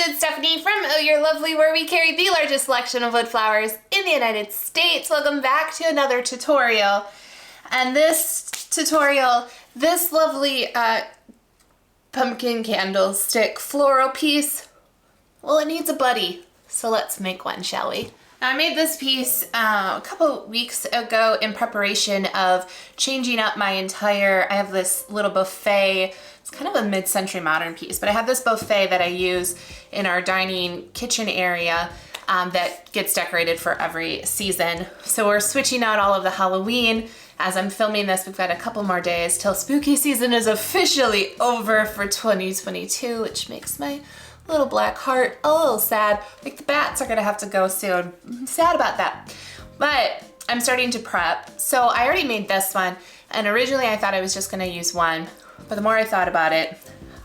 it's Stephanie from Oh You're Lovely, where we carry the largest selection of wood flowers in the United States. Welcome back to another tutorial. And this tutorial, this lovely pumpkin candlestick floral piece, well, it needs a buddy. So let's make one, shall we? I made this piece a couple weeks ago in preparation of changing up my entire, I have this little buffet. It's kind of a mid-century modern piece, but I have this buffet that I use in our dining kitchen area that gets decorated for every season. So we're switching out all of the Halloween. As I'm filming this, we've got a couple more days till spooky season is officially over for 2022, which makes my little black heart a little sad. Like the bats are gonna have to go soon. I'm sad about that. But I'm starting to prep. So I already made this one, and originally I thought I was just gonna use one, but the more I thought about it,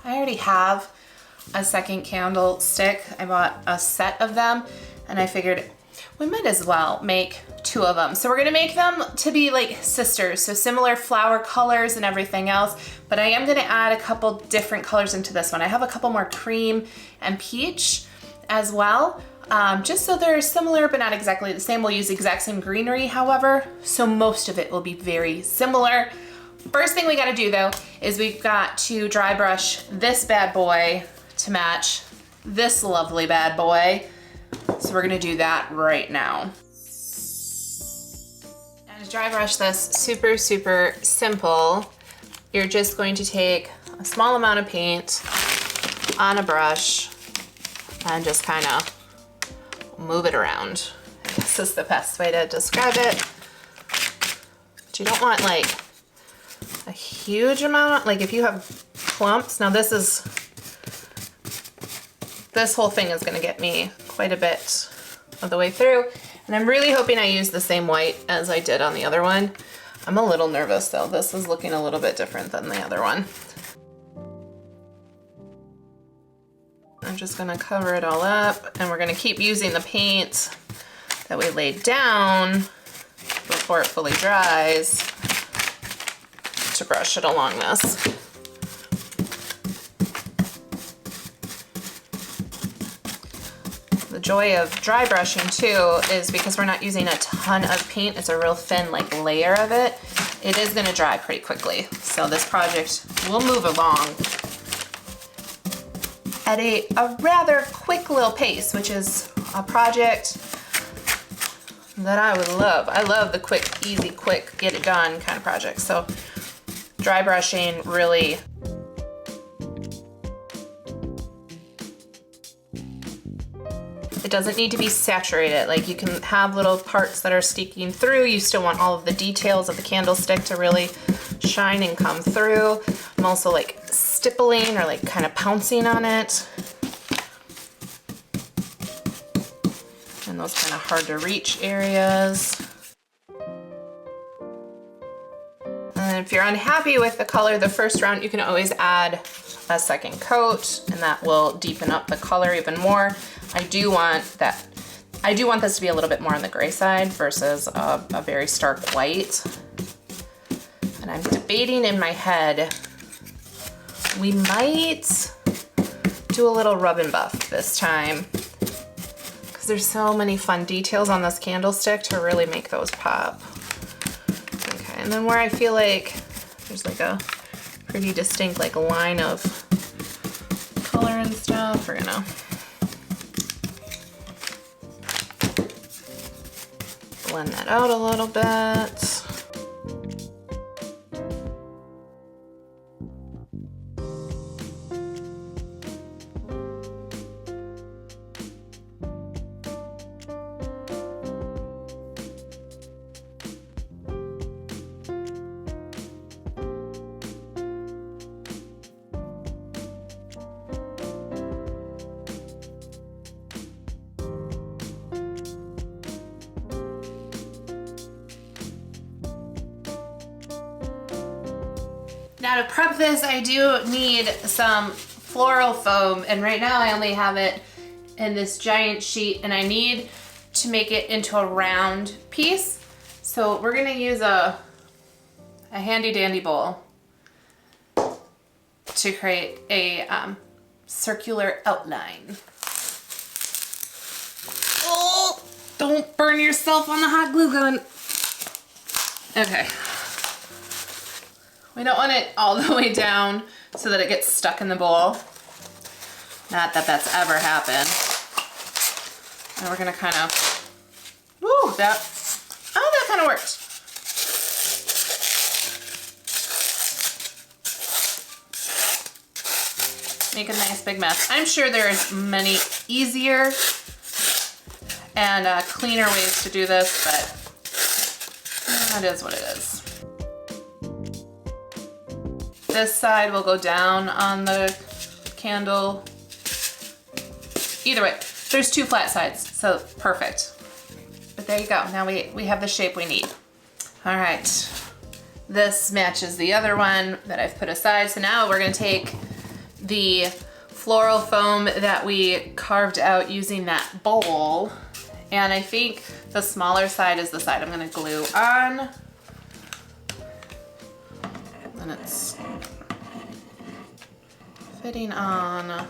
I already have a second candlestick. I bought a set of them, and I figured we might as well make two of them. So we're gonna make them to be like sisters, so similar flower colors and everything else, but I am gonna add a couple different colors into this one. I have a couple more cream and peach as well, just so they're similar but not exactly the same. We'll use the exact same greenery, however, so most of it will be very similar. First thing we gotta do though is we've got to dry brush this bad boy to match this lovely bad boy. So we're gonna do that right now. And to dry brush this, super simple. You're just going to take a small amount of paint on a brush and just kind of move it around. I guess is the best way to describe it. But you don't want like a huge amount, like if you have clumps. Now this whole thing is gonna get me quite a bit of the way through. And I'm really hoping I use the same white as I did on the other one. I'm a little nervous though. This is looking a little bit different than the other one. I'm just gonna cover it all up, and we're gonna keep using the paint that we laid down before it fully dries to brush it along this. The joy of dry brushing too is because we're not using a ton of paint, it's a real thin like layer of it. It is gonna dry pretty quickly. So this project will move along at a rather quick little pace, which is a project that I would love. I love the quick, easy, quick, get it done kind of project. So dry brushing really it doesn't need to be saturated. Like you can have little parts that are sticking through. You still want all of the details of the candlestick to really shine and come through. I'm also like stippling or like kind of pouncing on it. And those kind of hard to reach areas. And if you're unhappy with the color the first round, you can always add a second coat, and that will deepen up the color even more. I do want this to be a little bit more on the gray side versus a very stark white. And I'm debating in my head, we might do a little rub and buff this time, because there's so many fun details on this candlestick to really make those pop. Okay, and then where I feel like there's like a pretty distinct like line of color and stuff, we're gonna blend that out a little bit. Now to prep this, I do need some floral foam, and right now I only have it in this giant sheet, and I need to make it into a round piece. So we're gonna use a handy dandy bowl to create a circular outline. Don't burn yourself on the hot glue gun. Okay. We don't want it all the way down so that it gets stuck in the bowl. Not that that's ever happened. And we're gonna kind of, woo, that kind of worked. Make a nice big mess. I'm sure there's many easier and cleaner ways to do this, but it is what it is. This side will go down on the candle. Either way, there's two flat sides, so perfect. But there you go, now we have the shape we need. All right, this matches the other one that I've put aside. So now we're gonna take the floral foam that we carved out using that bowl. And I think the smaller side is the side I'm gonna glue on. And it's fitting on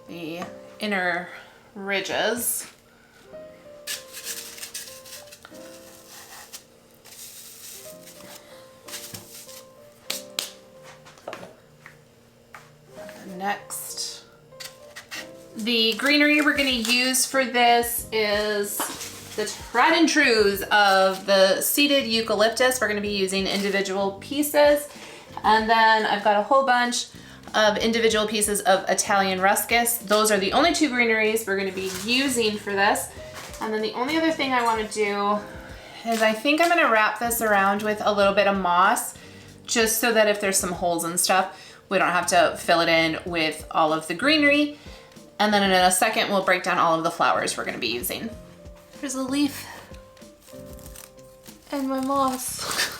the inner ridges. Next, the greenery we're going to use for this is the tried and trues of the seeded eucalyptus. We're going to be using individual pieces, and then I've got a whole bunch of individual pieces of Italian ruscus. Those are the only two greeneries we're going to be using for this. And then the only other thing I want to do is I think I'm going to wrap this around with a little bit of moss, just so that if there's some holes and stuff, we don't have to fill it in with all of the greenery. And then in a second, we'll break down all of the flowers we're gonna be using. There's a leaf and my moss.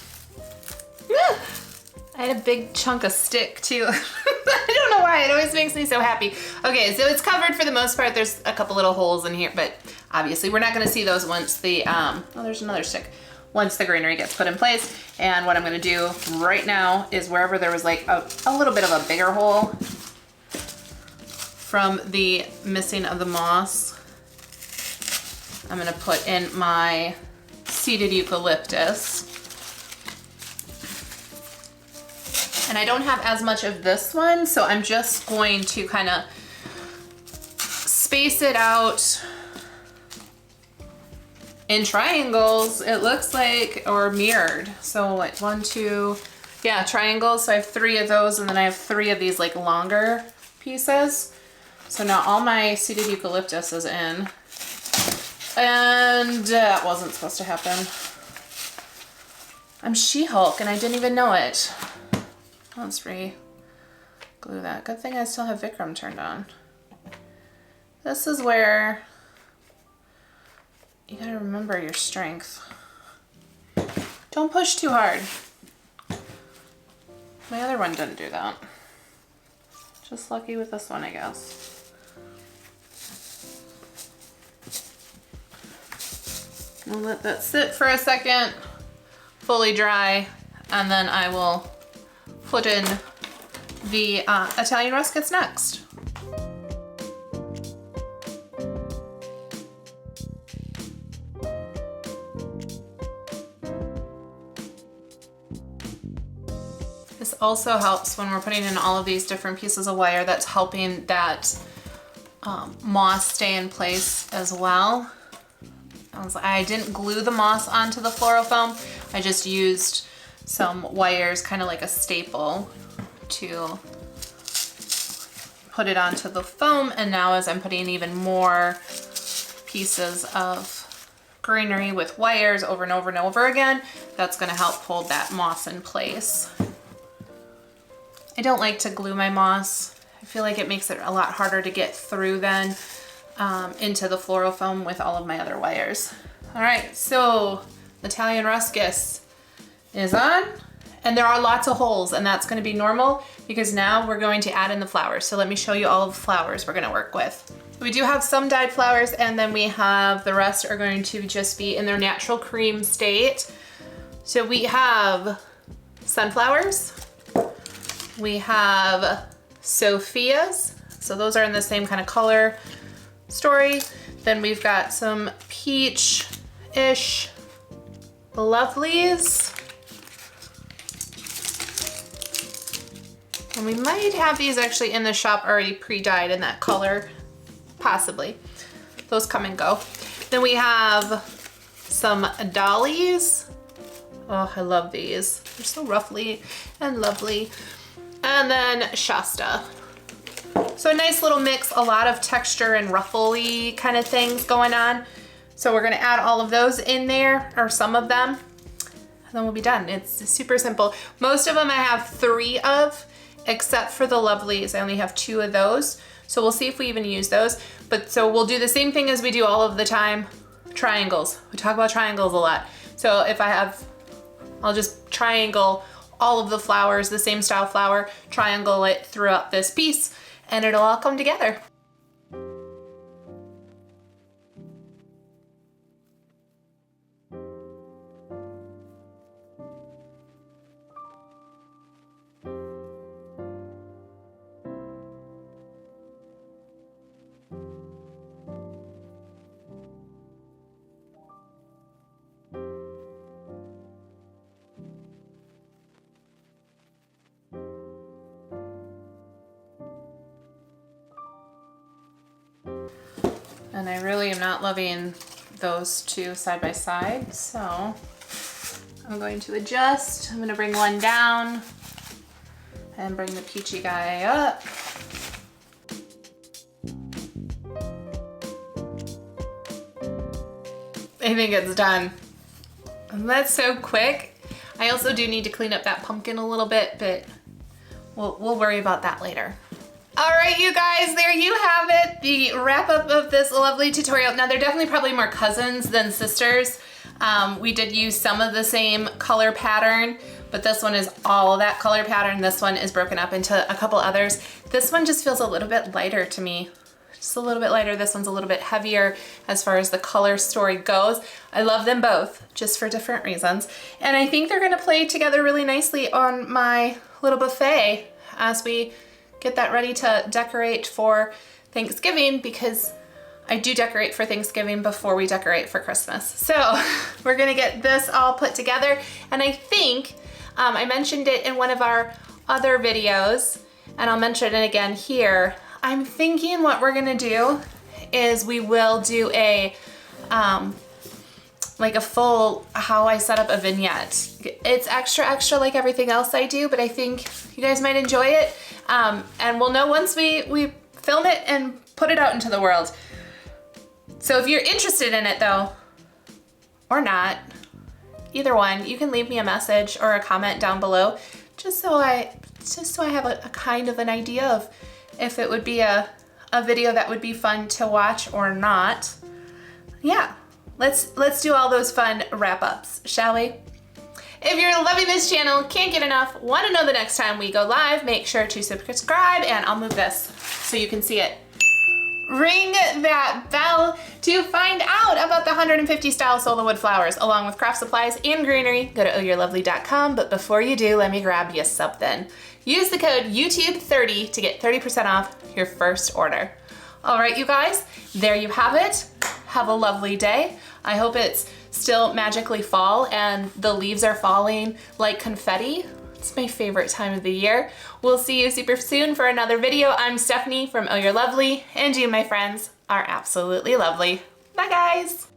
I had a big chunk of stick too. I don't know why, it always makes me so happy. Okay, so it's covered for the most part. There's a couple little holes in here, but obviously we're not gonna see those once the, oh, there's another stick. Once the greenery gets put in place. And what I'm gonna do right now is wherever there was like a little bit of a bigger hole from the missing of the moss, I'm gonna put in my seeded eucalyptus. And I don't have as much of this one, so I'm just going to kind of space it out in triangles, it looks like, or mirrored. So like 1, 2, yeah, triangles. So I have 3 of those, and then I have 3 of these like longer pieces. So now all my seeded eucalyptus is in. And that wasn't supposed to happen. I'm She-Hulk and I didn't even know it. Let's re-glue that. Good thing I still have Vikram turned on. This is where you gotta remember your strength. Don't push too hard. My other one didn't do that. Just lucky with this one, I guess. We'll let that sit for a second, fully dry, and then I will put in the Italian ruscus next. This also helps when we're putting in all of these different pieces of wire. That's helping that moss stay in place as well. I didn't glue the moss onto the floral foam. I just used some wires, kind of like a staple, to put it onto the foam. And now as I'm putting even more pieces of greenery with wires over and over and over again, that's gonna help hold that moss in place. I don't like to glue my moss. I feel like it makes it a lot harder to get through then into the floral foam with all of my other wires. All right, so Italian ruscus is on, and there are lots of holes, and that's gonna be normal because now we're going to add in the flowers. So let me show you all of the flowers we're gonna work with. We do have some dyed flowers, and then we have the rest are going to just be in their natural cream state. So we have sunflowers, we have sophias, so those are in the same kind of color story. Then we've got some peach-ish lovelies. And we might have these actually in the shop already pre-dyed in that color, possibly. Those come and go. Then we have some dollies. Oh, I love these. They're so ruffly and lovely. And then shasta. So a nice little mix, a lot of texture and ruffly kind of things going on. So we're gonna add all of those in there, or some of them, and then we'll be done. It's super simple. Most of them I have 3 of, except for the lovelies. I only have 2 of those. So we'll see if we even use those. But so we'll do the same thing as we do all of the time, triangles. We talk about triangles a lot. So if I'll just triangle all of the flowers, the same style flower, triangle it throughout this piece, and it'll all come together. And I really am not loving those 2 side by side, so I'm going to adjust. I'm going to bring one down and bring the peachy guy up. I think it's done. And that's so quick. I also do need to clean up that pumpkin a little bit, but we'll worry about that later. All right, you guys, there you have it, the wrap up of this lovely tutorial. Now, they're definitely probably more cousins than sisters. We did use some of the same color pattern, but this one is all of that color pattern. This one is broken up into a couple others. This one just feels a little bit lighter to me. Just a little bit lighter. This one's a little bit heavier as far as the color story goes. I love them both, just for different reasons. And I think they're gonna play together really nicely on my little buffet as we get that ready to decorate for Thanksgiving, because I do decorate for Thanksgiving before we decorate for Christmas. So we're gonna get this all put together. And I think, I mentioned it in one of our other videos, and I'll mention it again here. I'm thinking what we're gonna do is we will do a, like a full how I set up a vignette. It's extra like everything else I do, but I think you guys might enjoy it. And we'll know once we film it and put it out into the world. So if you're interested in it though, or not, either one, you can leave me a message or a comment down below, just so I have a kind of an idea of if it would be a video that would be fun to watch or not. Yeah, let's do all those fun wrap-ups, shall we? If you're loving this channel, can't get enough, want to know the next time we go live, make sure to subscribe, and I'll move this so you can see it. Ring that bell to find out about the 150 style Sola wood flowers, along with craft supplies and greenery. Go to ohyourlovely.com, but before you do, let me grab you something. Use the code YouTube30 to get 30% off your first order. All right, you guys, there you have it. Have a lovely day. I hope it's still magically fall and the leaves are falling like confetti. It's my favorite time of the year. We'll see you super soon for another video. I'm Stephanie from Oh You're Lovely, and you, my friends, are absolutely lovely. Bye, guys.